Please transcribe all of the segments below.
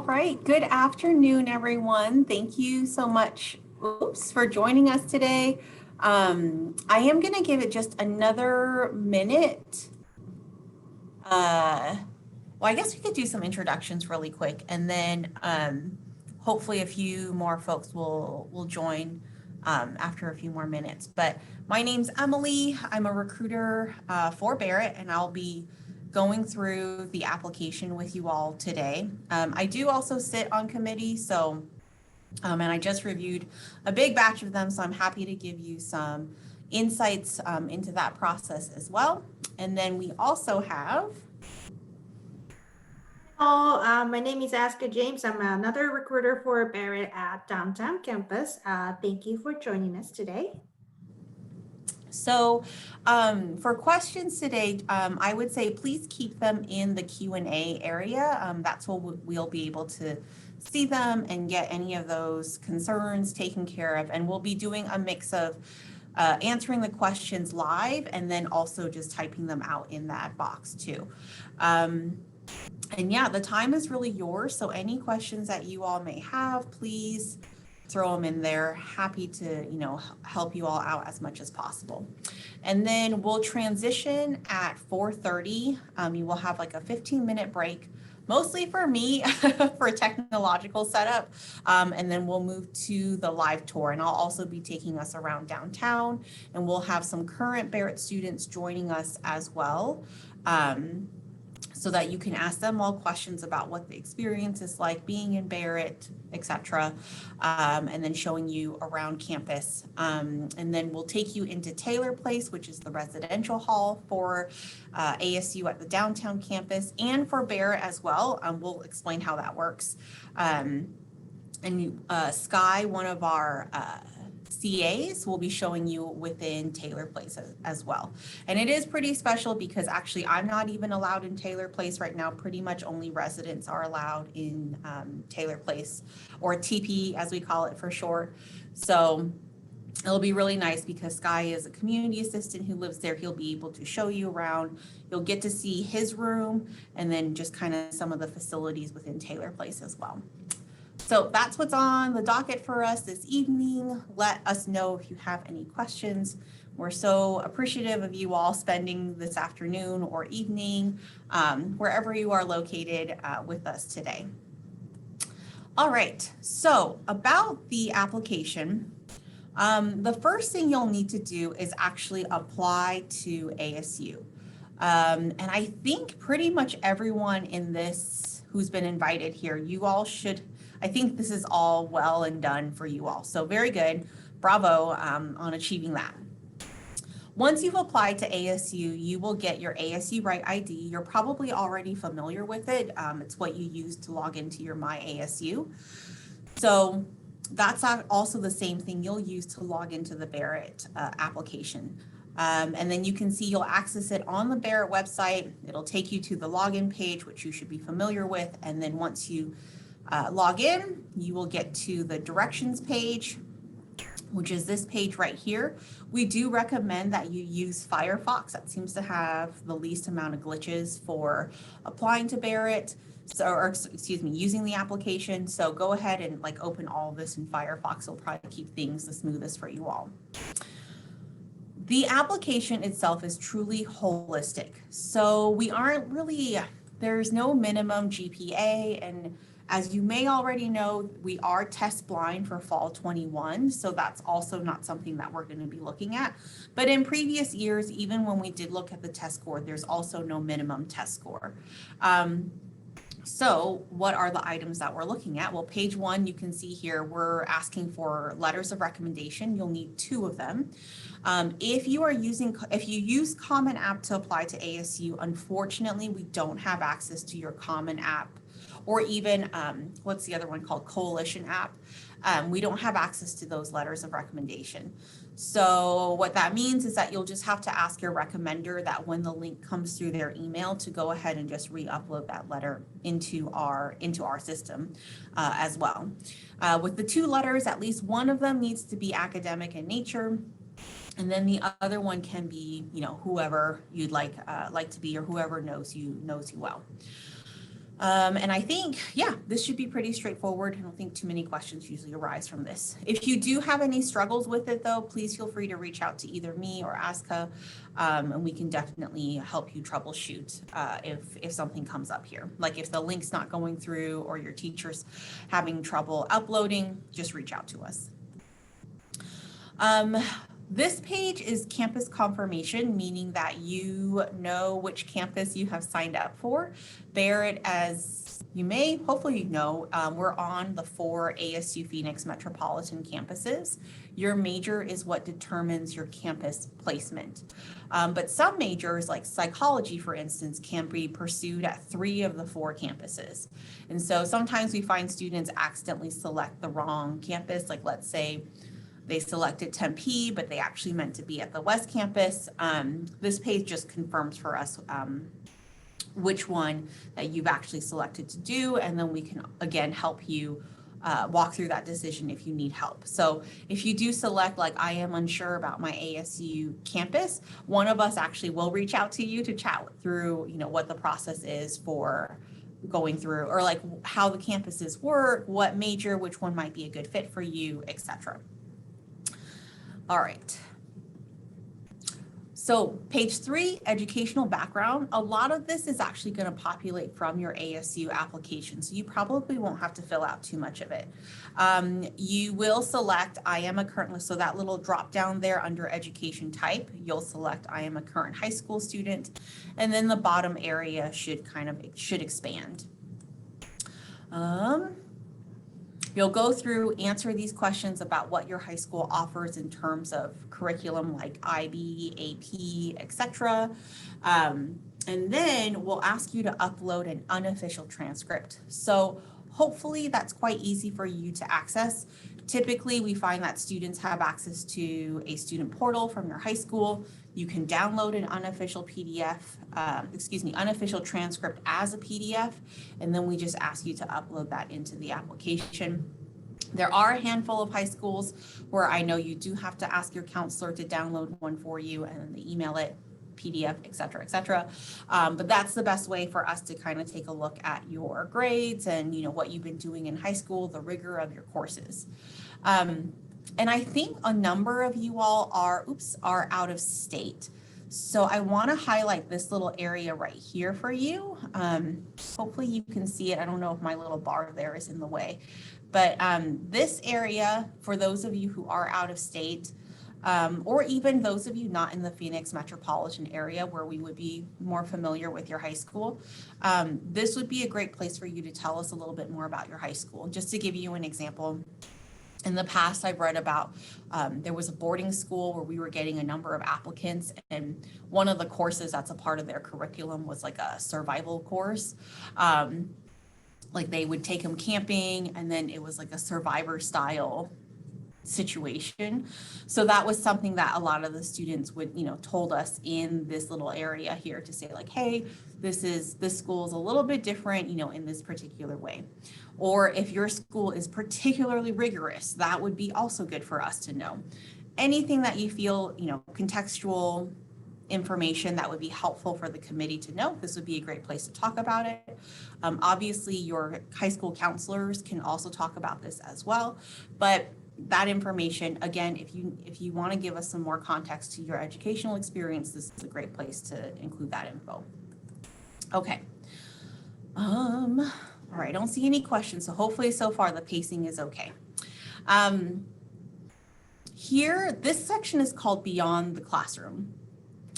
right, good afternoon, everyone. Thank you so much, for joining us today. I am going to give it just another minute. Well, I guess we could do some introductions really quick, and then hopefully a few more folks will join after a few more minutes. But my name's Emily. I'm a recruiter for Barrett, and I'll be going through the application with you all today. I do also sit on committee, so and I just reviewed a big batch of them, so I'm happy to give you some insights into that process as well. And then we also have Hello, my name is Aska James. I'm another recruiter for Barrett at Downtown Campus. Thank you for joining us today. So for questions today, I would say please keep them in the Q&A area. That's where we'll be able to see them and get any of those concerns taken care of. And we'll be doing a mix of answering the questions live and then also just typing them out in that box too. And yeah, the time is really yours. So any questions that you all may have, please throw them in there. Happy to, help you all out as much as possible. And then we'll transition at 4:30. You will have like a 15-minute break, mostly for me for a technological setup. And then we'll move to the live tour, and I'll also be taking us around downtown, and we'll have some current Barrett students joining us as well. So that you can ask them all questions about what the experience is like being in Barrett, etc., and then showing you around campus. And then we'll take you into Taylor Place, which is the residential hall for ASU at the downtown campus and for Barrett as well. We'll explain how that works. And Sky, one of our CAs, will be showing you within Taylor Place as well. And it is pretty special because actually I'm not even allowed in Taylor Place right now. Pretty much only residents are allowed in Taylor Place, or TP as we call it for short. So it'll be really nice because Sky is a community assistant who lives there. He'll be able to show you around. You'll get to see his room and then just kind of some of the facilities within Taylor Place as well. So that's what's on the docket for us this evening. Let us know if you have any questions. We're so appreciative of you all spending this afternoon or evening, wherever you are located with us today. All right, so about the application, the first thing you'll need to do is actually apply to ASU. And I think pretty much everyone in this who's been invited here, you all should, I think this is all well and done for you all. So very good. Bravo on achieving that. Once you've applied to ASU, you will get your ASU Right ID. You're probably already familiar with it. It's what you use to log into your My ASU. So that's also the same thing you'll use to log into the Barrett application. And then you can see you'll access it on the Barrett website. It'll take you to the login page, which you should be familiar with. And then once you log in, you will get to the directions page, which is this page right here. We do recommend that you use Firefox. That seems to have the least amount of glitches for applying to Barrett. Using the application. So go ahead and open all of this in Firefox. It'll probably keep things the smoothest for you all. The application itself is truly holistic. So we aren't really, there's no minimum GPA, and as you may already know, we are test blind for fall 21, so that's also not something that we're going to be looking at. But in previous years, even when we did look at the test score, there's also no minimum test score. So what are the items that we're looking at? Well, page 1, you can see here, we're asking for letters of recommendation. You'll need 2 of them. If you use Common App to apply to ASU, unfortunately, we don't have access to your Common App, or even what's the other one called, Coalition App. We don't have access to those letters of recommendation. So what that means is that you'll just have to ask your recommender that when the link comes through their email to go ahead and just re-upload that letter into our system as well. With the 2 letters, at least one of them needs to be academic in nature. And then the other one can be, whoever you'd like to be, or whoever knows you well. And I think, yeah, this should be pretty straightforward. I don't think too many questions usually arise from this. If you do have any struggles with it though, please feel free to reach out to either me or Aska, and we can definitely help you troubleshoot if something comes up here. Like if the link's not going through or your teacher's having trouble uploading, just reach out to us. This page is campus confirmation, meaning that you know which campus you have signed up for. Barrett, as you may, hopefully you know, we're on the 4 ASU Phoenix metropolitan campuses. Your major is what determines your campus placement. But some majors, like psychology, for instance, can be pursued at 3 of the 4 campuses. And so sometimes we find students accidentally select the wrong campus, like let's say they selected Tempe, but they actually meant to be at the West Campus. This page just confirms for us which one that you've actually selected to do, and then we can, again, help you walk through that decision if you need help. So if you do select, like, I am unsure about my ASU campus, one of us actually will reach out to you to chat through, you know, what the process is for going through, or like how the campuses work, what major, which one might be a good fit for you, etc. All right. So page 3, educational background. A lot of this is actually going to populate from your ASU application, so you probably won't have to fill out too much of it. You will select I am a current, so that little drop down there under education type, you'll select I am a current high school student, and then the bottom area should expand. You'll go through, answer these questions about what your high school offers in terms of curriculum like IB, AP, etc. And then we'll ask you to upload an unofficial transcript. So hopefully that's quite easy for you to access. Typically, we find that students have access to a student portal from your high school. You can download an unofficial unofficial transcript as a PDF, and then we just ask you to upload that into the application. There are a handful of high schools where I know you do have to ask your counselor to download one for you, and then they email it, PDF, et cetera, et cetera. But that's the best way for us to kind of take a look at your grades and, you know, what you've been doing in high school, the rigor of your courses. And I think a number of you all are out of state. So I want to highlight this little area right here for you. Hopefully you can see it. I don't know if my little bar there is in the way, but this area, for those of you who are out of state, or even those of you not in the Phoenix metropolitan area where we would be more familiar with your high school, this would be a great place for you to tell us a little bit more about your high school. Just to give you an example, in the past, I've read about there was a boarding school where we were getting a number of applicants, and one of the courses that's a part of their curriculum was like a survival course. Like they would take them camping, and then it was like a survivor style situation. So that was something that a lot of the students would, you know, told us in this little area here to say like, hey, this school is a little bit different, you know, in this particular way. Or if your school is particularly rigorous, that would be also good for us to know. Anything that you feel, you know, contextual information that would be helpful for the committee to know, this would be a great place to talk about it. Obviously, your high school counselors can also talk about this as well, but that information, again, if you want to give us some more context to your educational experience, this is a great place to include that info. Okay. All right, I don't see any questions, so hopefully so far the pacing is okay. Here, this section is called Beyond the Classroom,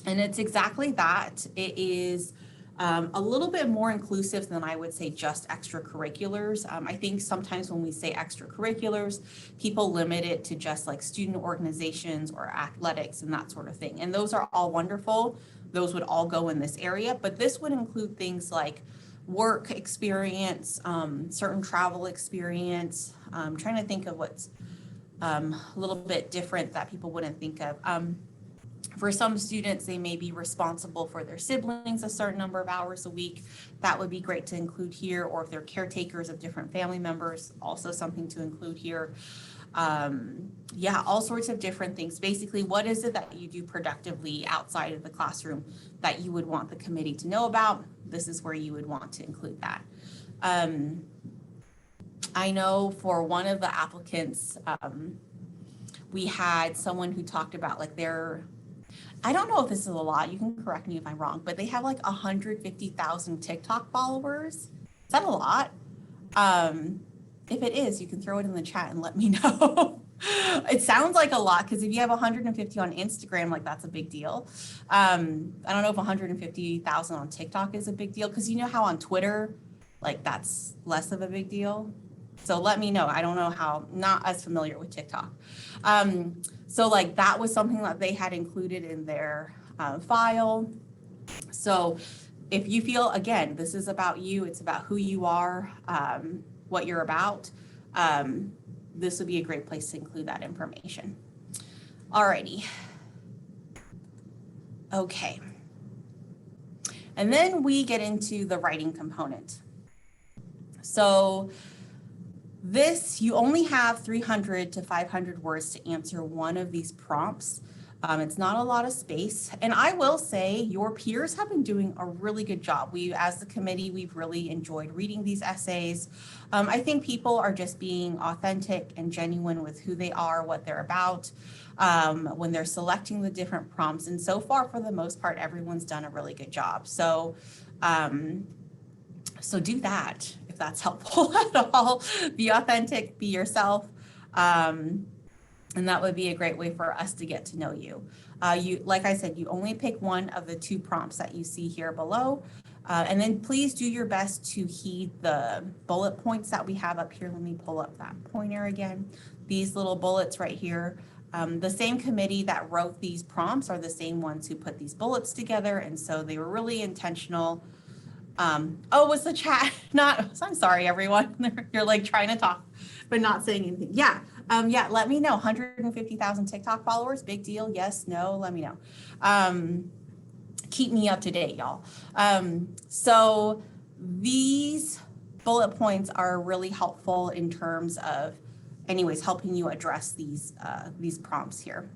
and it's exactly that. It is a little bit more inclusive than I would say just extracurriculars. I think sometimes when we say extracurriculars, people limit it to just like student organizations or athletics and that sort of thing. And those are all wonderful. Those would all go in this area, but this would include things like work experience, certain travel experience. I'm trying to think of what's a little bit different that people wouldn't think of. For some students, they may be responsible for their siblings a certain number of hours a week. That would be great to include here, or if they're caretakers of different family members, also something to include here. Yeah, all sorts of different things. Basically, what is it that you do productively outside of the classroom that you would want the committee to know about? This is where you would want to include that. I know for one of the applicants, we had someone who talked about like I don't know if this is a lot, you can correct me if I'm wrong, but they have like 150,000 TikTok followers. Is that a lot? If it is, you can throw it in the chat and let me know. It sounds like a lot because if you have 150 on Instagram, like that's a big deal. I don't know if 150,000 on TikTok is a big deal because you know how on Twitter, like that's less of a big deal. So let me know. I don't know how, not as familiar with TikTok. So like that was something that they had included in their file. So if you feel, again, this is about you, it's about who you are, what you're about, this would be a great place to include that information. Alrighty. Okay. And then we get into the writing component. So this, you only have 300 to 500 words to answer one of these prompts. It's not a lot of space. And I will say your peers have been doing a really good job. We, as the committee, we've really enjoyed reading these essays. I think people are just being authentic and genuine with who they are, what they're about, when they're selecting the different prompts. And so far, for the most part, everyone's done a really good job. So, so do that if that's helpful at all. Be authentic, be yourself. And that would be a great way for us to get to know you. Like I said, you only pick one of the two prompts that you see here below. And then please do your best to heed the bullet points that we have up here. Let me pull up that pointer again. These little bullets right here. The same committee that wrote these prompts are the same ones who put these bullets together. And so they were really intentional. Oh, was the chat not, I'm sorry, everyone. You're like trying to talk, but not saying anything. Yeah. Yeah, let me know. 150,000 TikTok followers, big deal. Yes, no, let me know. Keep me up to date, y'all. So these bullet points are really helpful in terms of, anyways, helping you address these prompts here.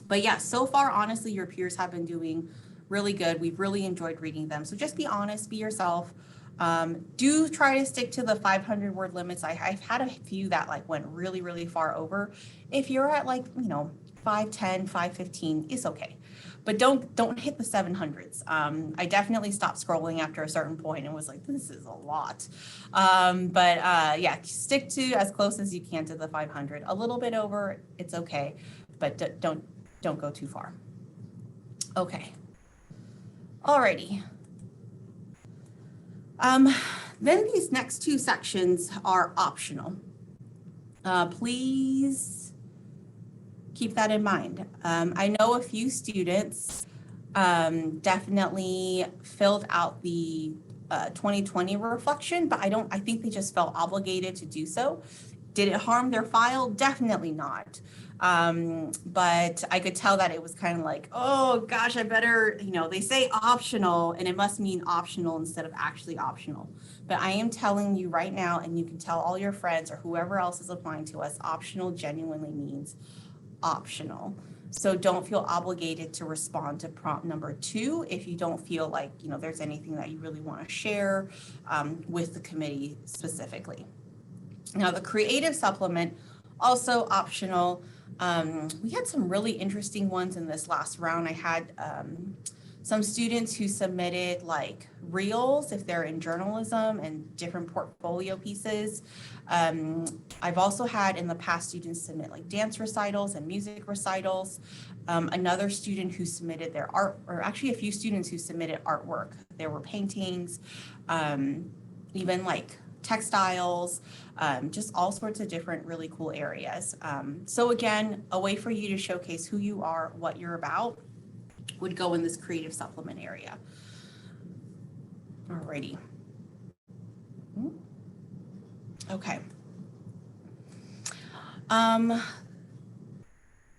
But yeah, so far, honestly, your peers have been doing really good. We've really enjoyed reading them. So just be honest, be yourself. Do try to stick to the 500 word limits. I've had a few that like went really, really far over. If you're at like, 510, 515, it's okay. But don't hit the 700s. I definitely stopped scrolling after a certain point and was like, this is a lot. Yeah, stick to as close as you can to the 500. A little bit over, it's okay, but don't go too far. Okay. Alrighty. Then these next two sections are optional. Please keep that in mind. I know a few students definitely filled out the 2020 reflection, but I think they just felt obligated to do so. Did it harm their file? Definitely not. But I could tell that it was kind of like, oh gosh, I better, they say optional and it must mean optional instead of actually optional. But I am telling you right now, and you can tell all your friends or whoever else is applying to us, optional genuinely means optional. So don't feel obligated to respond to prompt number 2 if you don't feel like, there's anything that you really want to share with the committee specifically. Now, the creative supplement, also optional. We had some really interesting ones in this last round. I had some students who submitted like reels if they're in journalism and different portfolio pieces. I've also had in the past students submit like dance recitals and music recitals. Another student who submitted their art, or actually a few students who submitted artwork. There were paintings, even like textiles, just all sorts of different really cool areas. So again, a way for you to showcase who you are, what you're about, would go in this creative supplement area. Alrighty. Okay.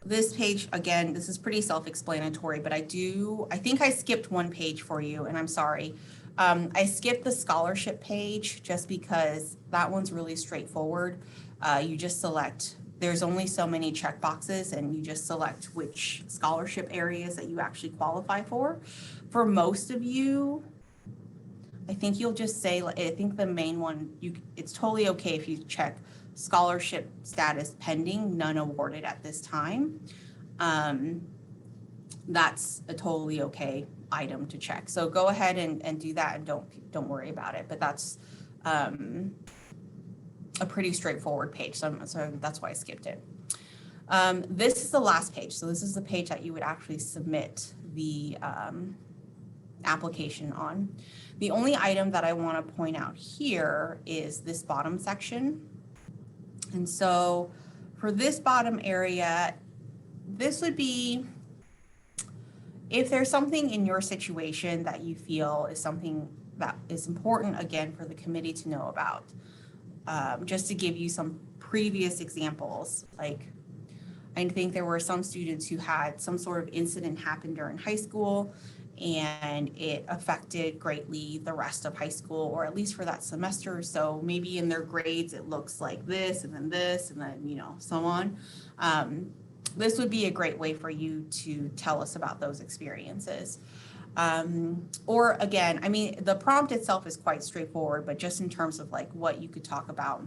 This page, again, this is pretty self-explanatory, but I think I skipped one page for you, and I'm sorry. I skipped the scholarship page just because that one's really straightforward. You just select there's only so many check boxes, and you just select which scholarship areas that you actually qualify for. For most of you, I think you'll just say, I think the main one, it's totally okay if you check scholarship status pending, none awarded at this time. That's a totally okay item to check. So go ahead and do that, and don't worry about it. But that's a pretty straightforward page. So that's why I skipped it. This is the last page. So this is the page that you would actually submit the application on. The only item that I want to point out here is this bottom section. And so for this bottom area, this would be, if there's something in your situation that you feel is something that is important, again, for the committee to know about. Just to give you some previous examples, like I think there were some students who had some sort of incident happen during high school, and it affected greatly the rest of high school, or at least for that semester. So maybe in their grades, it looks like this, and then, you know, so on. This would be a great way for you to tell us about those experiences. Or again, I mean, the prompt itself is quite straightforward, but just in terms of like what you could talk about.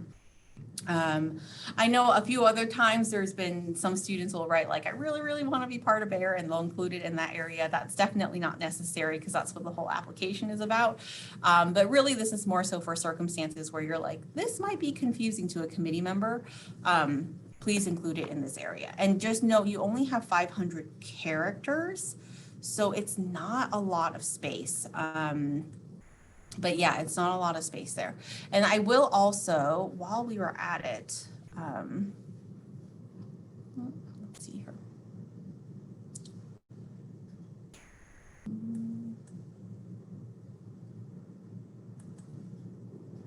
I know a few other times there's been some students will write like, I really, really want to be part of Barrett, and they'll include it in that area. That's definitely not necessary, because that's what the whole application is about. But really, this is more so for circumstances where you're like, this might be confusing to a committee member. Please include it in this area. And just know you only have 500 characters, so it's not a lot of space. But yeah, it's not a lot of space there. And I will also, while we were at it, let's see here.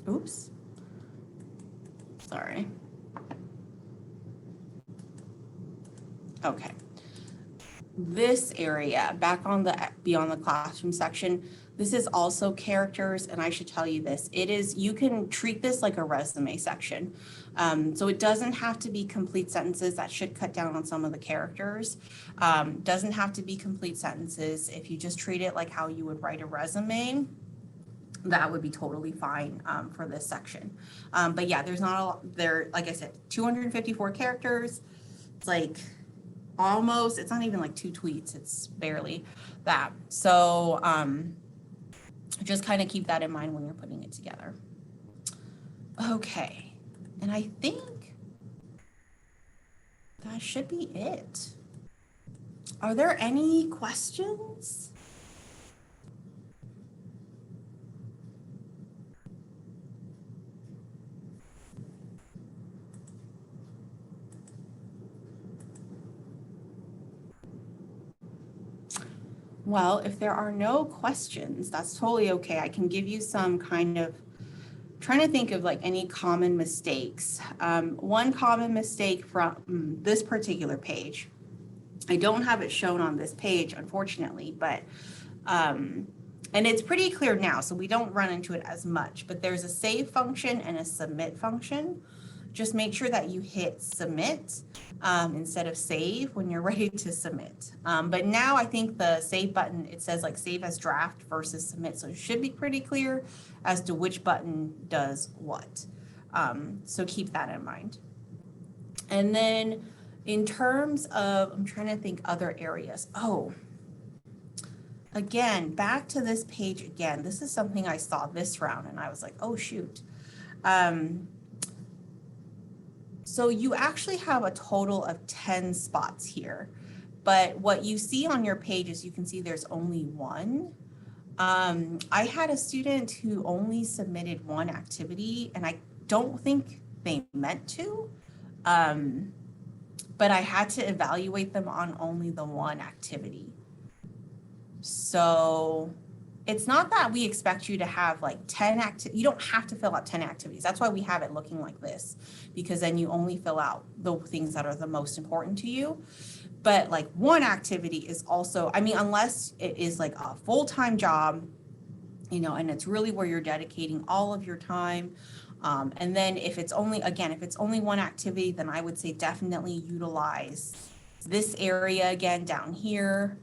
Oops. Sorry. Okay. This area, back on the Beyond the Classroom section, this is also characters, and I should tell you this, it is, you can treat this like a resume section. So it doesn't have to be complete sentences. That should cut down on some of the characters. Doesn't have to be complete sentences. If you just treat it like how you would write a resume, that would be totally fine for this section. But yeah, there's not a lot there. Like I said, 254 characters. It's like almost, it's not even like 2 tweets. It's barely that. So just kind of keep that in mind when you're putting it together. Okay. And I think that should be it. Are there any questions? Well, if there are no questions, that's totally okay. I can give you some kind of, trying to think of like any common mistakes. One common mistake from this particular page, I don't have it shown on this page, unfortunately, but, and it's pretty clear now, so we don't run into it as much, but there's a save function and a submit function. Just make sure that you hit submit instead of save when you're ready to submit. But now I think the save button, it says like save as draft versus submit. So it should be pretty clear as to which button does what. So keep that in mind. And then in terms of, I'm trying to think other areas. Oh, again, back to this page again. This is something I saw this round and I was like, oh shoot. So you actually have a total of 10 spots here, but what you see on your page is you can see there's only one. I had a student who only submitted one activity, and I don't think they meant to, but I had to evaluate them on only the one activity. So it's not that we expect you to have like 10 activities. You don't have to fill out 10 activities. That's why we have it looking like this, because then you only fill out the things that are the most important to you. But like one activity is also, I mean, unless it is like a full-time job, you know, and it's really where you're dedicating all of your time, And then if it's only, again, if it's only one activity, then I would say definitely utilize this area again down here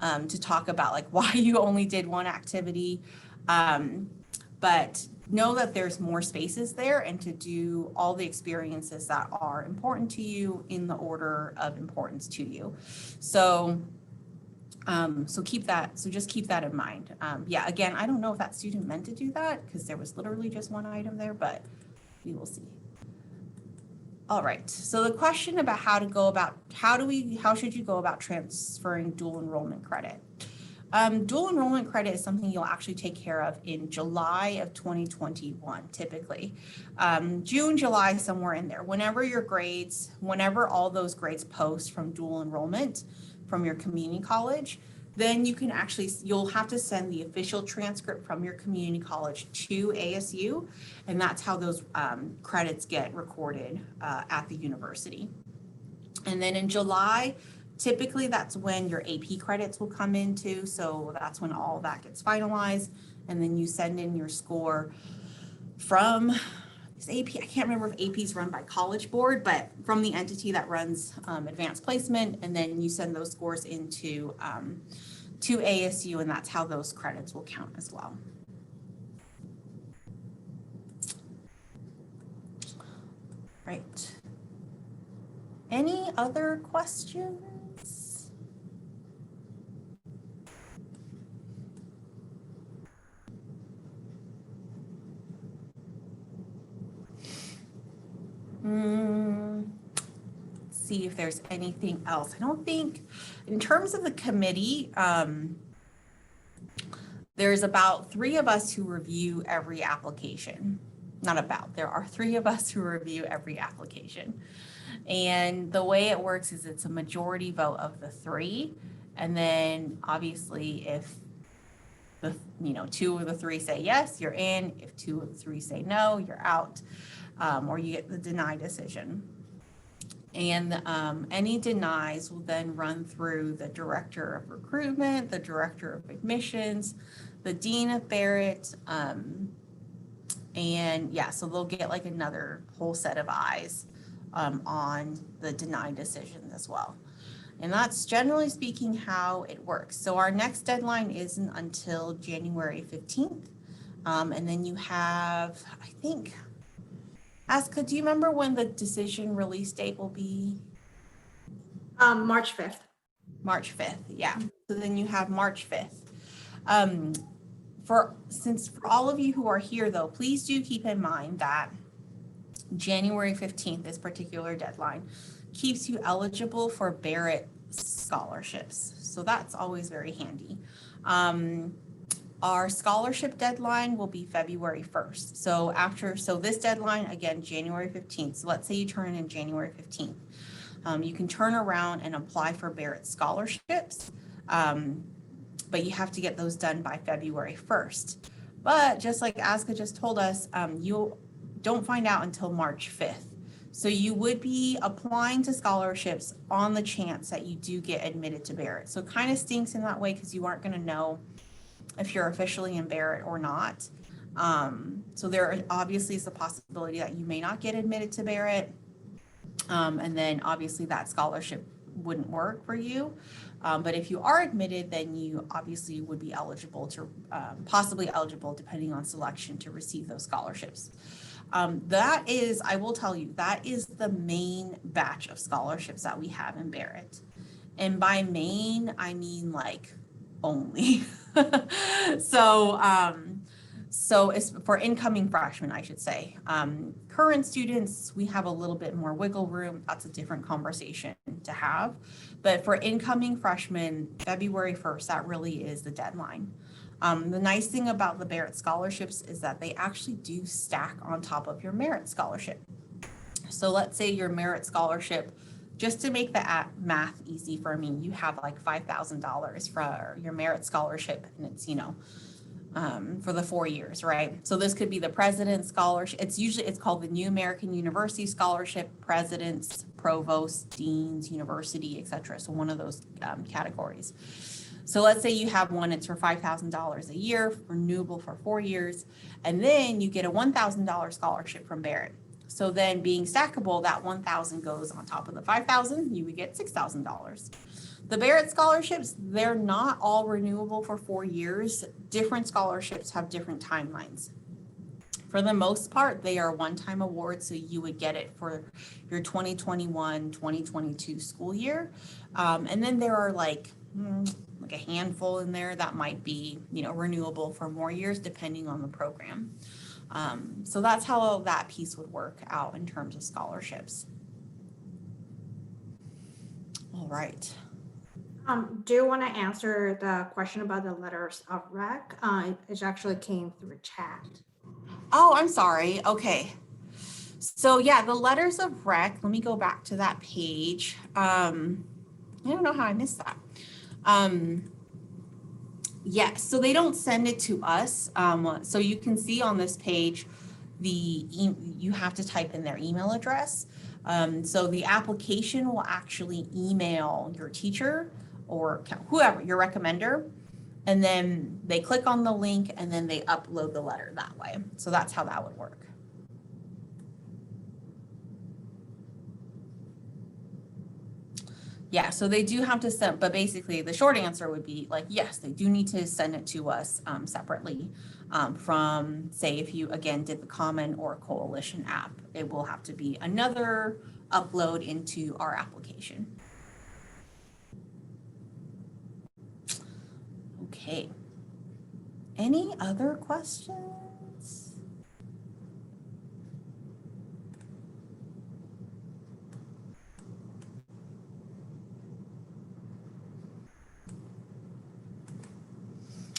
to talk about like why you only did one activity. But know that there's more spaces there and to do all the experiences that are important to you in the order of importance to you. So just keep that in mind. Yeah, again, I don't know if that student meant to do that because there was literally just one item there, but we will see. All right, so the question about how should you go about transferring dual enrollment credit? Dual enrollment credit is something you'll actually take care of in July of 2021, typically. June, July, somewhere in there. Whenever all those grades post from dual enrollment from your community college, then you'll have to send the official transcript from your community college to ASU, and that's how those credits get recorded at the university. And then in July, typically that's when your AP credits will come into, so that's when all that gets finalized, and then you send in your score from AP. I can't remember if AP is run by College Board, but from the entity that runs advanced placement, and then you send those scores into to ASU, and that's how those credits will count as well. Right. Any other questions? Let's see if there's anything else. I don't think, in terms of the committee, there's about 3 of us who review every application. Not about, there are 3 of us who review every application. And the way it works is it's a majority vote of the 3. And then obviously if 2 of the 3 say yes, you're in. If 2 of the 3 say no, you're out, or you get the deny decision. And any denies will then run through the director of recruitment, the director of admissions, the dean of Barrett, and yeah, so they'll get like another whole set of eyes on the deny decisions as well. And that's generally speaking how it works. So our next deadline isn't until January 15th. And then you have, I think, Aska, do you remember when the decision release date will be? March 5th. March 5th, yeah. So then you have March 5th. For all of you who are here though, please do keep in mind that January 15th, this particular deadline, keeps you eligible for Barrett scholarships. So that's always very handy. Our scholarship deadline will be February 1st. So this deadline, again, January 15th. So let's say you turn in January 15th. You can turn around and apply for Barrett scholarships, but you have to get those done by February 1st. But just like Aska just told us, you don't find out until March 5th. So you would be applying to scholarships on the chance that you do get admitted to Barrett. So it kind of stinks in that way because you aren't going to know if you're officially in Barrett or not. So there obviously is the possibility that you may not get admitted to Barrett. And then obviously that scholarship wouldn't work for you. But if you are admitted, then you obviously would be eligible to, possibly eligible depending on selection to receive those scholarships. That is, I will tell you, that is the main batch of scholarships that we have in Barrett. And by main, I mean like only. So it's for incoming freshmen, I should say. Current students, we have a little bit more wiggle room. That's a different conversation to have. But for incoming freshmen, February 1st, that really is the deadline. The nice thing about the Barrett scholarships is that they actually do stack on top of your merit scholarship. So let's say your merit scholarship, just to make the math easy for me, you have like $5,000 for your merit scholarship, and it's, for the 4 years, right? So this could be the President's Scholarship. It's called the New American University Scholarship, Presidents, Provost, Deans, University, etc. So one of those categories. So let's say you have one, it's for $5,000 a year, renewable for 4 years, and then you get a $1,000 scholarship from Barrett. So then being stackable, that 1,000 goes on top of the 5,000, you would get $6,000. The Barrett scholarships, they're not all renewable for 4 years. Different scholarships have different timelines. For the most part, they are one-time awards, so you would get it for your 2021-2022 school year. And then there are like a handful in there that might be, renewable for more years depending on the program. So that's how that piece would work out in terms of scholarships. All right. Do you want to answer the question about the letters of rec? It actually came through chat. Oh, I'm sorry. Okay. So yeah, the letters of rec, let me go back to that page. I don't know how I missed that. Yeah, so they don't send it to us. So you can see on this page, you have to type in their email address. So the application will actually email your teacher or whoever, your recommender, and then they click on the link and then they upload the letter that way. So that's how that would work. Yeah, so they do have to send, but basically the short answer would be like, yes, they do need to send it to us separately from, say, if you, again, did the Common or Coalition app, it will have to be another upload into our application. Okay. Any other questions?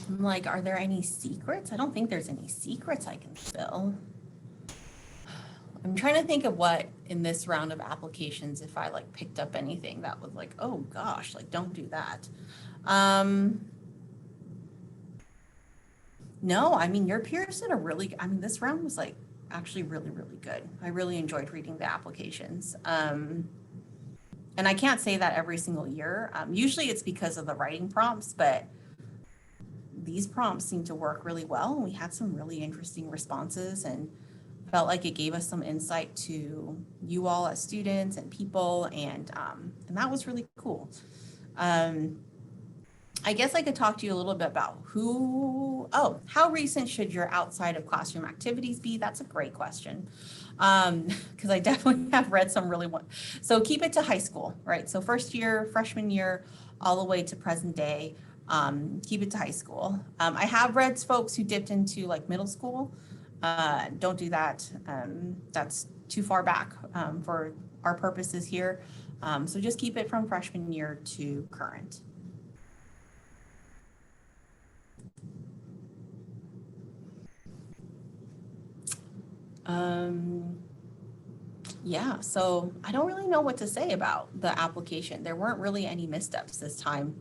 I'm like, are there any secrets? I don't think there's any secrets I can spill. I'm trying to think of what in this round of applications, if I like picked up anything that was like, oh gosh, like don't do that. No, I mean, your peers did this round was like actually really, really good. I really enjoyed reading the applications. And I can't say that every single year. Usually it's because of the writing prompts, but these prompts seem to work really well. And we had some really interesting responses and felt like it gave us some insight to you all as students and people. And that was really cool. I guess I could talk to you a little bit about how recent should your outside of classroom activities be? That's a great question. Because I definitely have read some so keep it to high school, right? So first year, freshman year, all the way to present day, keep it to high school. I have read folks who dipped into like middle school. Don't do that. That's too far back for our purposes here. So just keep it from freshman year to current. Yeah, so I don't really know what to say about the application. There weren't really any missteps this time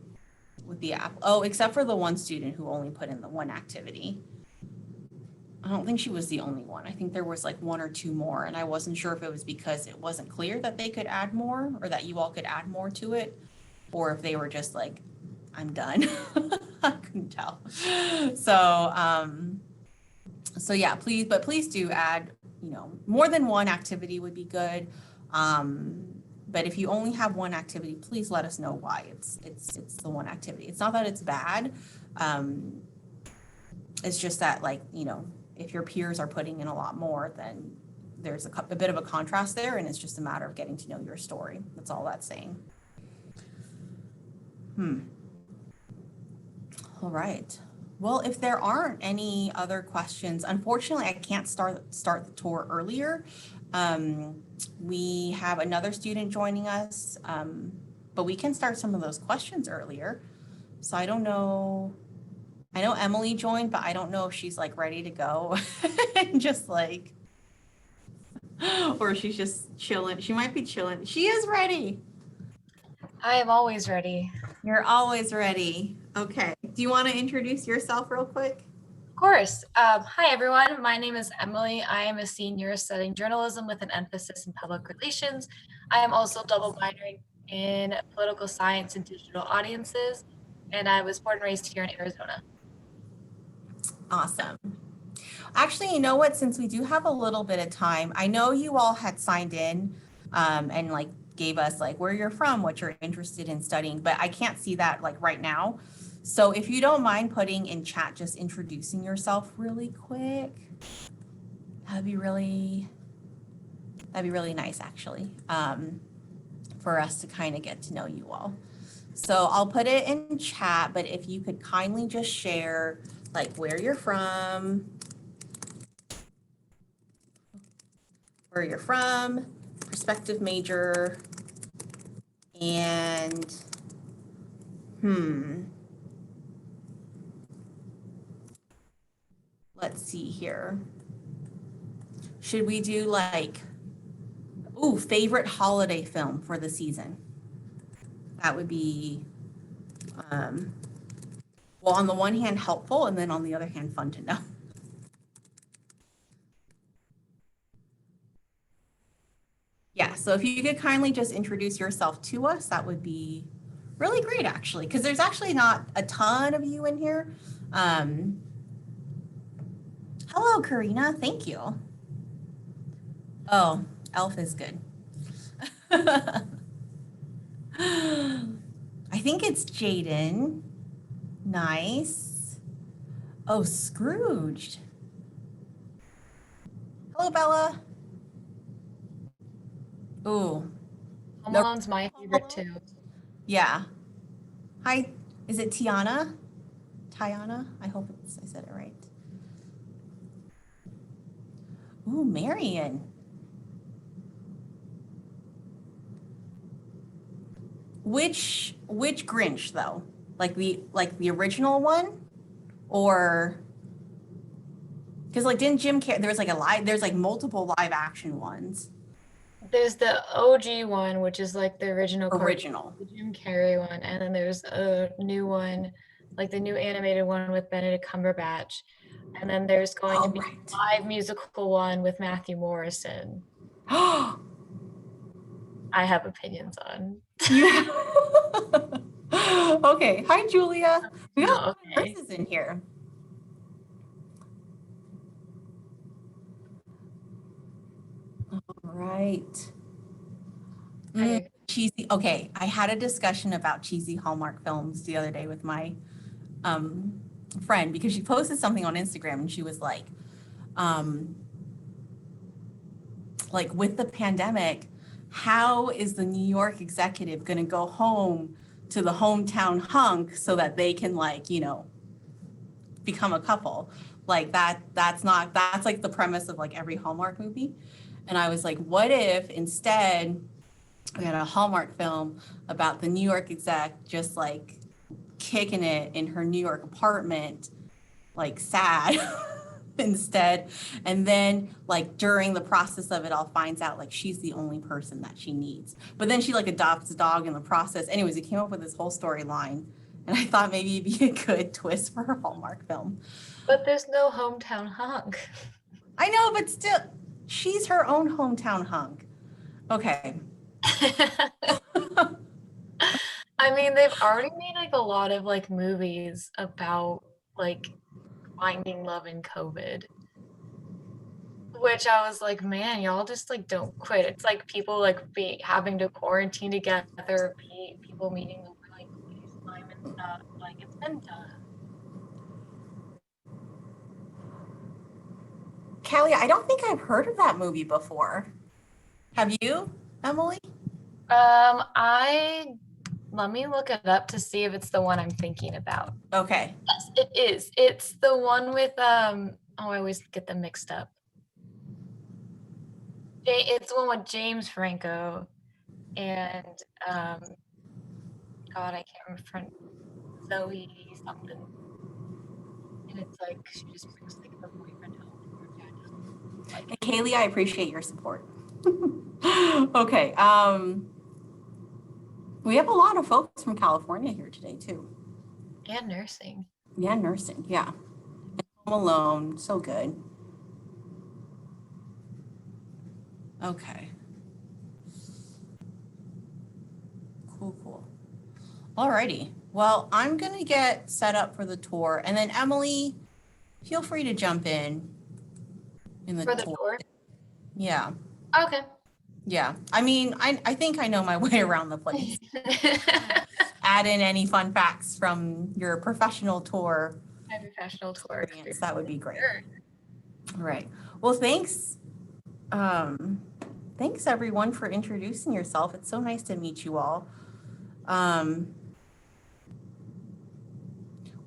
with the app. Oh, except for the one student who only put in the one activity. I don't think she was the only one. I think there was like one or two more, and I wasn't sure if it was because it wasn't clear that they could add more or that you all could add more to it, or if they were just like, I'm done. I couldn't tell. So yeah, please do add, more than one activity would be good. But if you only have one activity, please let us know why it's the one activity. It's not that it's bad. It's just that if your peers are putting in a lot more, then there's a bit of a contrast there, and it's just a matter of getting to know your story. That's all that's saying. All right. Well, if there aren't any other questions, unfortunately, I can't start the tour earlier. We have another student joining us, but we can start some of those questions earlier. So I don't know. I know Emily joined, but I don't know if she's like ready to go and just like, or she's just chilling. She might be chilling. She is ready. I am always ready. You're always ready. Okay. Do you want to introduce yourself real quick? Of course. Hi, everyone. My name is Emily. I am a senior studying journalism with an emphasis in public relations. I am also double minoring in political science and digital audiences. and I was born and raised here in Arizona. Awesome. Actually, you know what? Since we do have a little bit of time, I know you all had signed in and like gave us like where you're from, what you're interested in studying, but I can't see that like right now. So if you don't mind putting in chat, just introducing yourself really quick, that'd be really nice actually, for us to kind of get to know you all. So I'll put it in chat, but if you could kindly just share like where you're from, prospective major, and let's see here. Should we do like, favorite holiday film for the season? That would be, well, on the one hand, helpful, and then on the other hand, fun to know. Yeah, so if you could kindly just introduce yourself to us, that would be really great, actually, because there's actually not a ton of you in here. Hello, Karina. Thank you. Oh, Elf is good. I think it's Jaden. Nice. Oh, Scrooged. Hello, Bella. Ooh. Home Alone's my favorite too. Yeah. Hi, is it Tiana? Tiana? I hope I said it right. Ooh, Marion. Which Grinch though? Like the original one, or because like didn't Jim Carrey? There's like multiple live action ones. There's the OG one, which is like the original Original. the Jim Carrey one, and then there's a new one, like the new animated one with Benedict Cumberbatch, and then there's going to be a live musical one with Matthew Morrison. I have opinions on. Yeah. Okay. Hi, Julia. We got a lot of Okay. nurses in here. All right. Cheesy. Okay, I had a discussion about cheesy Hallmark films the other day with my friend because she posted something on Instagram and she was like with the pandemic, how is the New York executive going to go home to the hometown hunk so that they can become a couple? Like that's like the premise of like every Hallmark movie. And I was like, what if instead we had a Hallmark film about the New York exec just like kicking it in her New York apartment, like sad instead. And then like during the process of it all finds out like she's the only person that she needs. But then she like adopts a dog in the process. Anyways, it came up with this whole storyline. And I thought maybe it'd be a good twist for her Hallmark film. But there's no hometown hunk. I know, but still, she's her own hometown hunk. Okay. I mean, they've already made like a lot of like movies about like finding love in COVID, which I was like, man, y'all just like don't quit. It's like people like having to quarantine together, people meeting over like FaceTime and stuff. Like it's been done. Callie, I don't think I've heard of that movie before. Have you, Emily? Let me look it up to see if it's the one I'm thinking about. Okay. Yes, it is. It's the one with I always get them mixed up. It's the one with James Franco and God, I can't remember, Zoe something. And it's like she just brings like her boyfriend home. And Kaylee, I appreciate your support. Okay. We have a lot of folks from California here today too. And nursing. Yeah, nursing. Yeah. And Home Alone. So good. Okay. Cool. Alrighty. Well, I'm gonna get set up for the tour, and then Emily, feel free to jump in the For the tour. tour? Yeah, Okay. yeah. I mean, I think I know my way around the place. Add in any fun facts from your professional tour My professional tour experience. That would be great. Sure. All right. Well, thanks. Thanks everyone for introducing yourself. It's so nice to meet you all.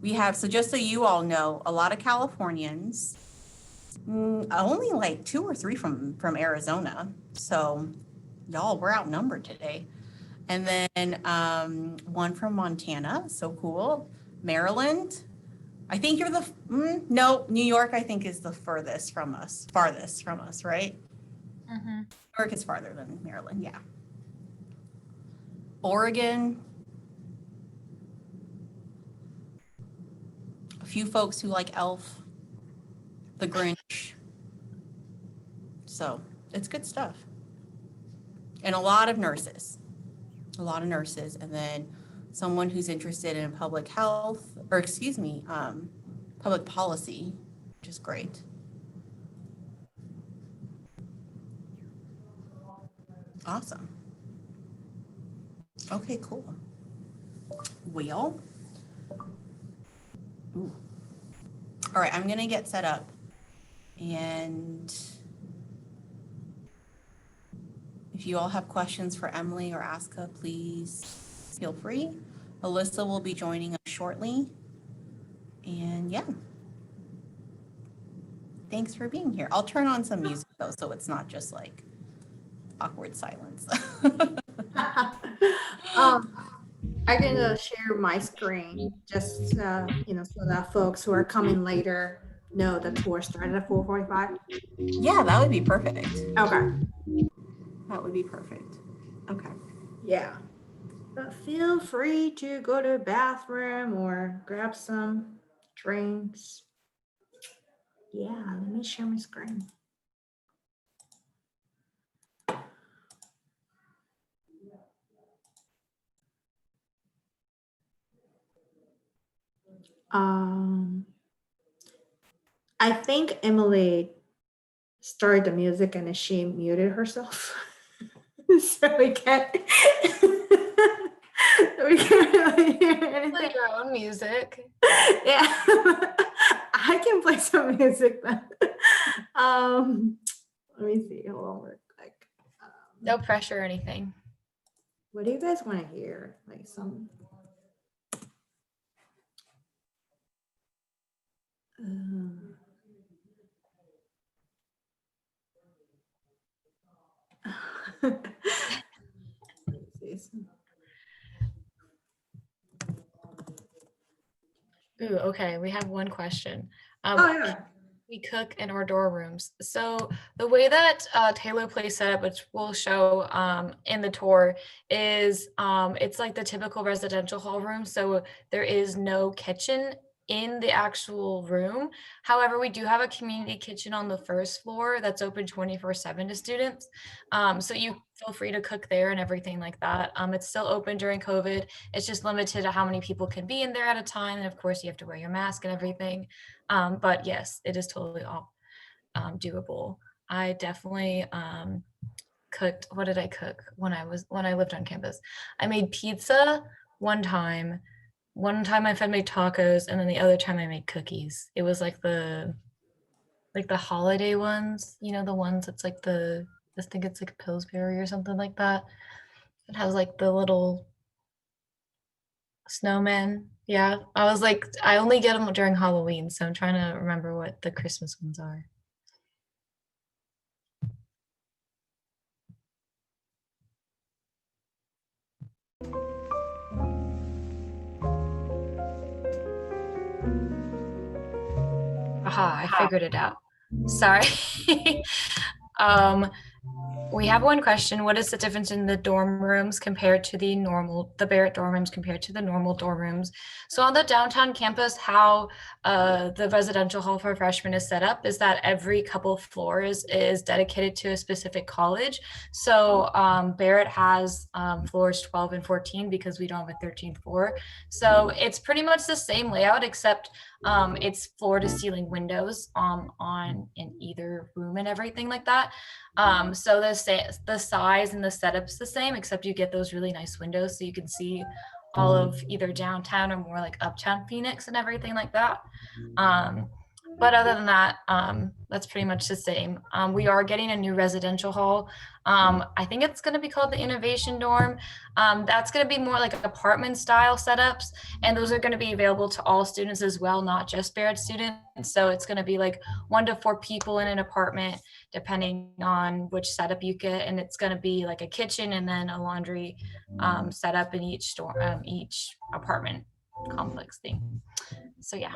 We have, so just so you all know, a lot of Californians, only like 2 or 3 from Arizona. So y'all, we're outnumbered today. And then 1 from Montana, so cool. Maryland, I think you're the, no, New York I think is the farthest from us, right? Mm-hmm. New York is farther than Maryland, yeah. Oregon, a few folks who like Elf, The Grinch. So it's good stuff. And a lot of nurses, and then someone who's interested in public health, or excuse me, public policy, which is great. Awesome. Okay, cool. Well, ooh. All right, I'm gonna get set up, and if you all have questions for Emily or Aska, please feel free. Alyssa will be joining us shortly. And yeah, thanks for being here. I'll turn on some music though, so it's not just like awkward silence. I'm gonna share my screen just you know, so that folks who are coming later know the tour started at 4:45. Yeah, that would be perfect. Okay. That would be perfect. Okay. Yeah. But feel free to go to the bathroom or grab some drinks. Yeah, let me share my screen. I think Emily started the music and then she muted herself. So we can't we can't really hear Play anything. your own music. Yeah. I can play some music then. Let me see. Hold on real quick. No pressure or anything. What do you guys want to hear? Like some Ooh, okay. We have one question. Oh yeah. We cook in our dorm rooms. So the way that Taylor Place set up, which we'll show in the tour, is it's like the typical residential hall room. So there is no kitchen in the actual room. However, we do have a community kitchen on the first floor that's open 24/7 to students. So you feel free to cook there and everything like that. It's still open during COVID. It's just limited to how many people can be in there at a time. And of course, you have to wear your mask and everything. But yes, it is totally all doable. I definitely cooked. What did I cook when I lived on campus? I made pizza one time. One time my friend made tacos, and then the other time I made cookies. It was like the holiday ones, you know, the ones that's like I think it's like Pillsbury or something like that. It has like the little snowman. Yeah, I was like, I only get them during Halloween, so I'm trying to remember what the Christmas ones are. Aha, I figured it out. Sorry. We have one question. What is the difference in the dorm rooms compared to the Barrett dorm rooms compared to the normal dorm rooms? So on the downtown campus, how the residential hall for freshmen is set up is that every couple floors is dedicated to a specific college. So Barrett has floors 12 and 14 because we don't have a 13th floor. So it's pretty much the same layout, except it's floor to ceiling windows on in either room and everything like that. So the size and the setup's the same, except you get those really nice windows so you can see all of either downtown or more like uptown Phoenix and everything like that. But other than that, that's pretty much the same. We are getting a new residential hall. I think it's going to be called the Innovation Dorm. That's going to be more like apartment style setups, and those are going to be available to all students as well, not just Barrett students. So it's going to be like 1 to 4 people in an apartment, depending on which setup you get, and it's going to be like a kitchen and then a laundry setup in each apartment complex thing. So yeah.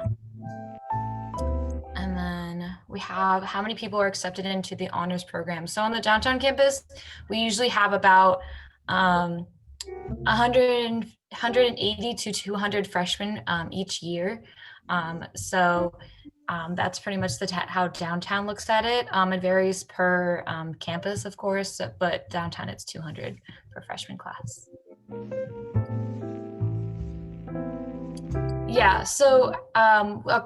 And then we have how many people are accepted into the honors program. So on the downtown campus, we usually have about 180 to 200 freshmen each year. That's pretty much how downtown looks at it. It varies per campus, of course, but downtown it's 200 per freshman class. Yeah, so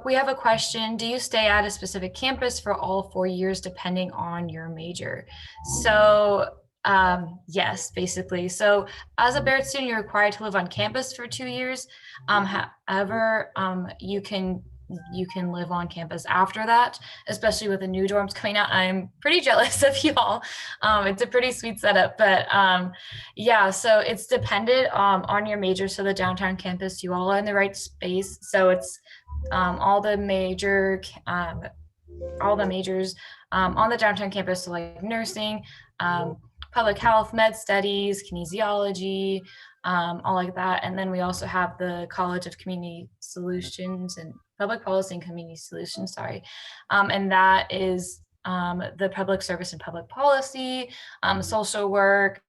we have a question. Do you stay at a specific campus for all 4 years depending on your major? So yes, basically. So as a Barrett student, you're required to live on campus for 2 years. However, you can live on campus after that, especially with the new dorms coming out. I'm pretty jealous of y'all. It's a pretty sweet setup, but yeah, so it's dependent on your major. So the downtown campus, you all are in the right space. So it's all the majors on the downtown campus, so like nursing, public health, med studies, kinesiology, all like that. And then we also have the College of Community Solutions and Public Policy and Community Solutions, and that is the public service and public policy, social work,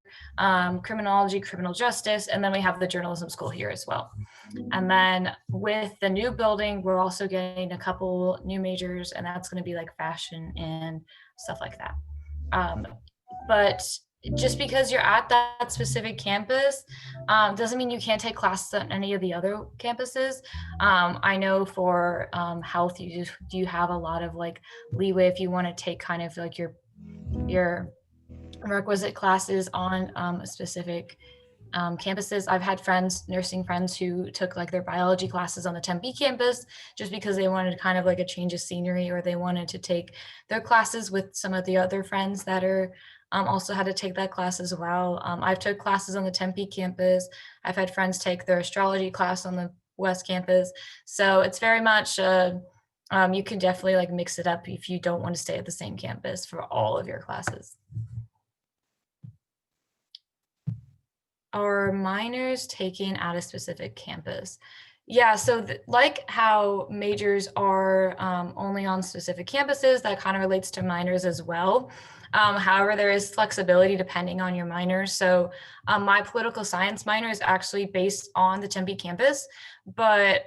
criminology, criminal justice, and then we have the journalism school here as well. And then with the new building, we're also getting a couple new majors, and that's going to be like fashion and stuff like that. But just because you're at that specific campus doesn't mean you can't take classes on any of the other campuses. I know for health, you have a lot of like leeway if you want to take kind of like your requisite classes on specific campuses. I've had nursing friends who took like their biology classes on the Tempe campus just because they wanted kind of like a change of scenery, or they wanted to take their classes with some of the other friends that are also had to take that class as well. I've took classes on the Tempe campus. I've had friends take their astrology class on the West campus. So it's very much, you can definitely like mix it up if you don't want to stay at the same campus for all of your classes. Are minors taken at a specific campus? Yeah, so like how majors are only on specific campuses, that kind of relates to minors as well. However, there is flexibility depending on your minor. So my political science minor is actually based on the Tempe campus, but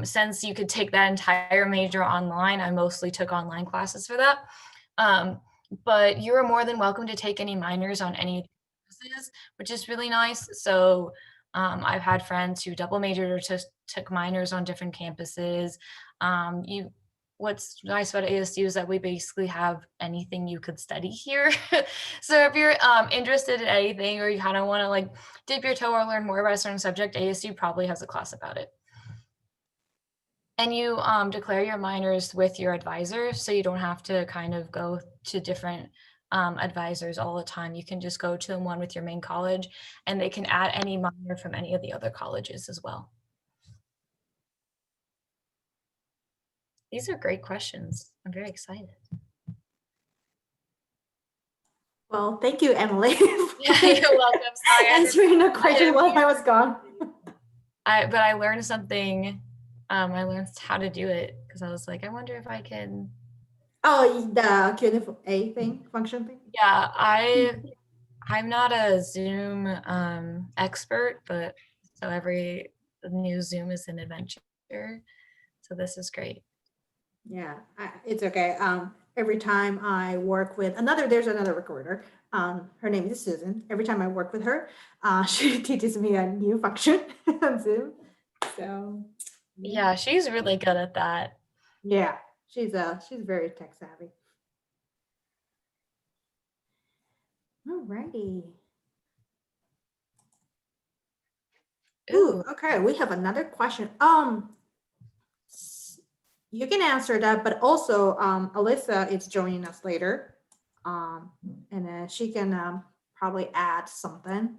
since you could take that entire major online, I mostly took online classes for that. But you are more than welcome to take any minors on any campuses, which is really nice. So I've had friends who double majored or took minors on different campuses. What's nice about ASU is that we basically have anything you could study here. So if you're interested in anything, or you kind of want to like dip your toe or learn more about a certain subject, ASU probably has a class about it. And you declare your minors with your advisor, so you don't have to kind of go to different advisors all the time. You can just go to one with your main college, and they can add any minor from any of the other colleges as well. These are great questions. I'm very excited. Well, thank you, Emily. Yeah, you're welcome. Sorry, answering the question while I was gone. But I learned something. I learned how to do it because I was like, I wonder if I can. Oh, the Q&A thing, function thing? Yeah, I'm not a Zoom expert, but so every new Zoom is an adventure. So this is great. Yeah, it's okay. Every time I work with there's another recorder. Her name is Susan. Every time I work with her, she teaches me a new function on Zoom. So Yeah, she's really good at that. yeah, she's very tech savvy. Alrighty. Ooh, Ooh, okay. We have another question. You can answer that, but also Alyssa is joining us later. Um, and then she can probably add something.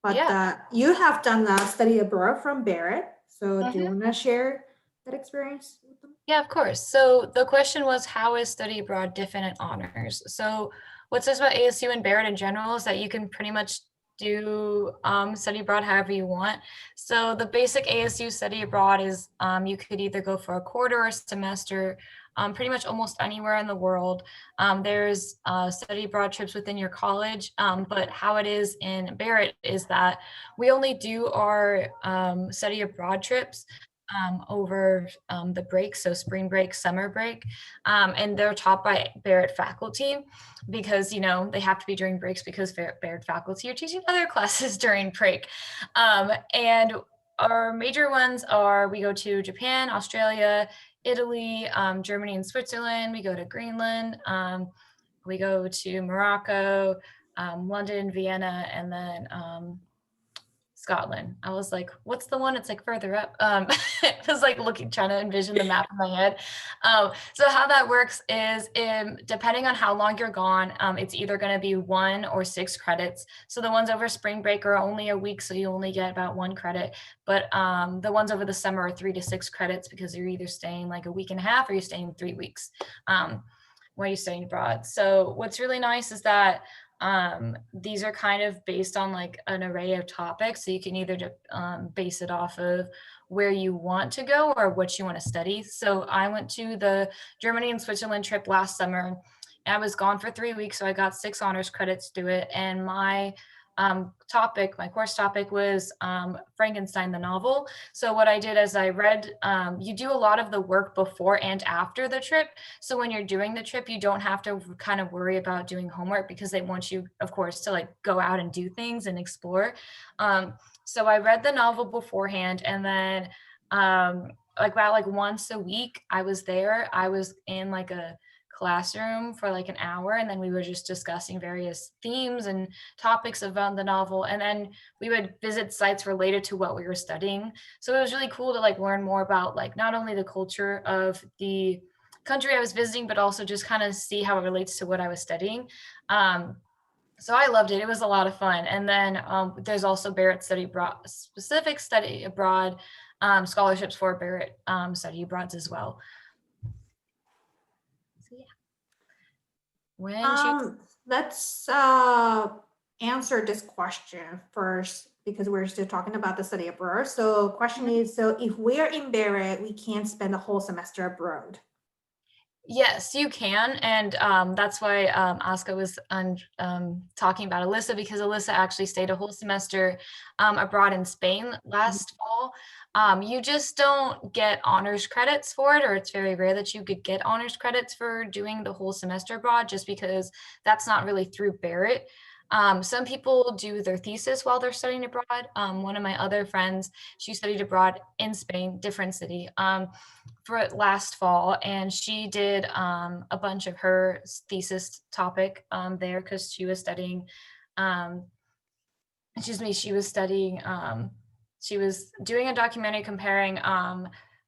But yeah. you have done a study abroad from Barrett. So do you Mhm. want to share that experience with them? Yeah, of course. So the question was, how is study abroad different at honors? So what's this about ASU and Barrett in general is that you can pretty much do study abroad however you want. So the basic ASU study abroad is you could either go for a quarter or a semester, pretty much almost anywhere in the world. There's study abroad trips within your college, but how it is in Barrett is that we only do our study abroad trips over the break, so spring break, summer break, and they're taught by Barrett faculty because they have to be during breaks because Barrett faculty are teaching other classes during break, and our major ones are we go to Japan, Australia, Italy, Germany, and Switzerland. We go to Greenland. We go to Morocco, London, Vienna, and then Scotland. I was like, what's the one? It's like further up. It was like trying to envision the map in my head. So how that works is depending on how long you're gone, it's either going to be 1 or 6 credits. So the ones over spring break are only a week, so you only get about 1 credit. But the ones over the summer are 3 to 6 credits because you're either staying like a week and a half or you're staying 3 weeks while you're studying abroad. So what's really nice is that these are kind of based on like an array of topics. So you can either base it off of where you want to go or what you want to study. So I went to the Germany and Switzerland trip last summer. I was gone for 3 weeks, so I got 6 honors credits to it. And my course topic was Frankenstein the novel. So what I did is I read, you do a lot of the work before and after the trip. So when you're doing the trip, you don't have to kind of worry about doing homework because they want you, of course, to like go out and do things and explore. So I read the novel beforehand, and then like about like once a week I was there. I was in like a classroom for like an hour, and then we were just discussing various themes and topics around the novel, and then we would visit sites related to what we were studying. So it was really cool to like learn more about like not only the culture of the country I was visiting, but also just kind of see how it relates to what I was studying. So I loved it. It was a lot of fun. And then there's also Barrett Study Abroad, specific study abroad scholarships for Barrett study abroads as well. So yeah. Let's answer this question first because we're still talking about the study abroad. So question is, so if we're in Barrett, we can't spend the whole semester abroad. Yes, you can. And that's why Aska was talking about Alyssa, because Alyssa actually stayed a whole semester abroad in Spain last fall. You just don't get honors credits for it, or it's very rare that you could get honors credits for doing the whole semester abroad, just because that's not really through Barrett. Some people do their thesis while they're studying abroad. One of my other friends, she studied abroad in Spain, different city. For last fall, and she did a bunch of her thesis topic there because she was studying she was studying she was doing a documentary comparing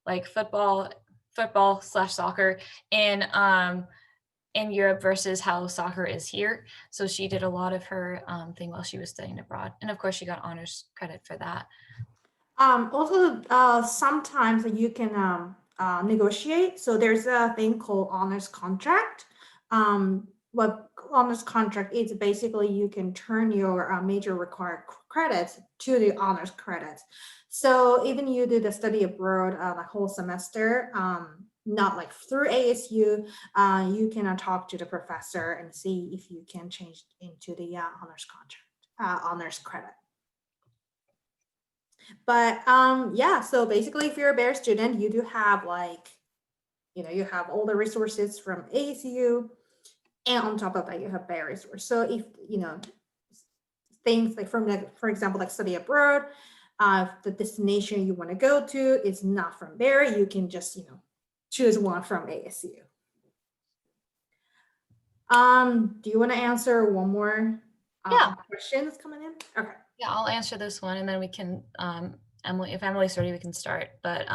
like football/soccer in Europe versus how soccer is here. So she did a lot of her thing while she was studying abroad, and of course she got honors credit for that. Also, sometimes you can negotiate. So there's a thing called honors contract. What honors contract is basically you can turn your major required credits to the honors credits. So even you do the study abroad the whole semester, not like through ASU, you can talk to the professor and see if you can change into the honors contract, honors credit. But yeah, so basically if you're a Barrett student, you do have like, you have all the resources from ASU, and on top of that, you have Barrett resources. So if, things like for example, like study abroad, if the destination you want to go to is not from Barrett, you can just, choose one from ASU. Do you want to answer one more question that's coming in? Okay. Yeah, I'll answer this one and then we can, Emily, if Emily's ready, we can start. But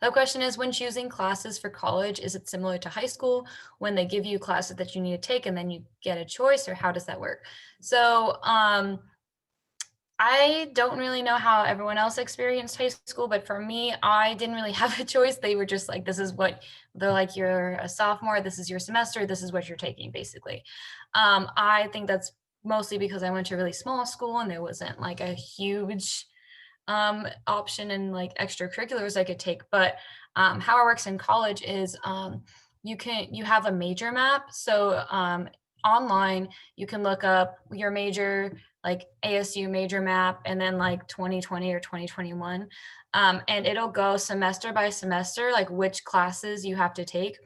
the question is, when choosing classes for college, is it similar to high school when they give you classes that you need to take and then you get a choice, or how does that work? So I don't really know how everyone else experienced high school, but for me, I didn't really have a choice. They were just like, this is what they're like, you're a sophomore, this is your semester, this is what you're taking, basically. I think that's mostly because I went to a really small school and there wasn't like a huge option and like extracurriculars I could take. But how it works in college is you have a major map. So online, you can look up your major, like ASU major map, and then like 2020 or 2021. And it'll go semester by semester, like which classes you have to take.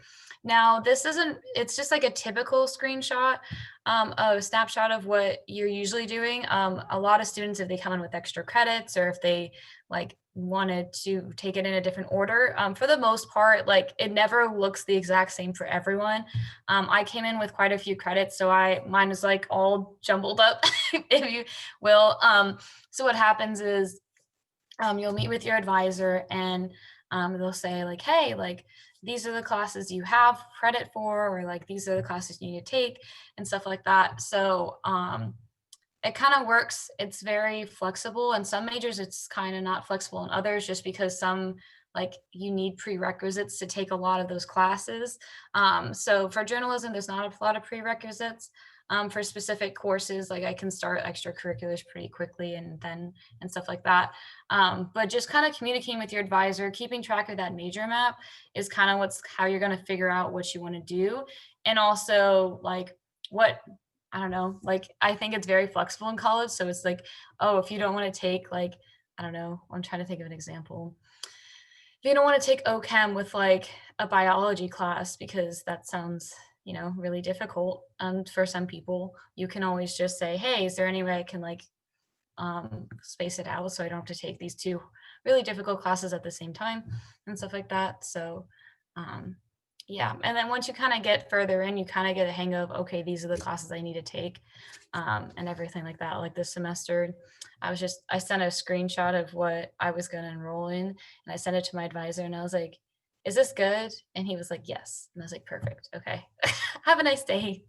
Now, it's just like a typical screenshot, a snapshot of what you're usually doing. A lot of students, if they come in with extra credits or if they like wanted to take it in a different order, for the most part, like it never looks the exact same for everyone. I came in with quite a few credits, so mine was like all jumbled up, if you will. So what happens is you'll meet with your advisor and they'll say like, hey, like these are the classes you have credit for, or like these are the classes you need to take and stuff like that. So it kind of works. It's very flexible. And some majors, it's kind of not flexible in others, just because some like you need prerequisites to take a lot of those classes. So for journalism, there's not a lot of prerequisites. For specific courses, like I can start extracurriculars pretty quickly and stuff like that. But just kind of communicating with your advisor, keeping track of that major map is kind of how you're going to figure out what you want to do. And also like I don't know, like I think it's very flexible in college. So it's like, oh, if you don't want to take like, I don't know, I'm trying to think of an example. If you don't want to take OChem with like a biology class, because that sounds, really difficult for some people, you can always just say, hey, is there any way I can like space it out so I don't have to take these two really difficult classes at the same time and stuff like that. So yeah, and then once you kind of get further in, you kind of get a hang of, okay, these are the classes I need to take and everything like that. Like this semester, I sent a screenshot of what I was going to enroll in, and I sent it to my advisor and I was like, is this good? And he was like, yes. And I was like, perfect. Okay. Have a nice day.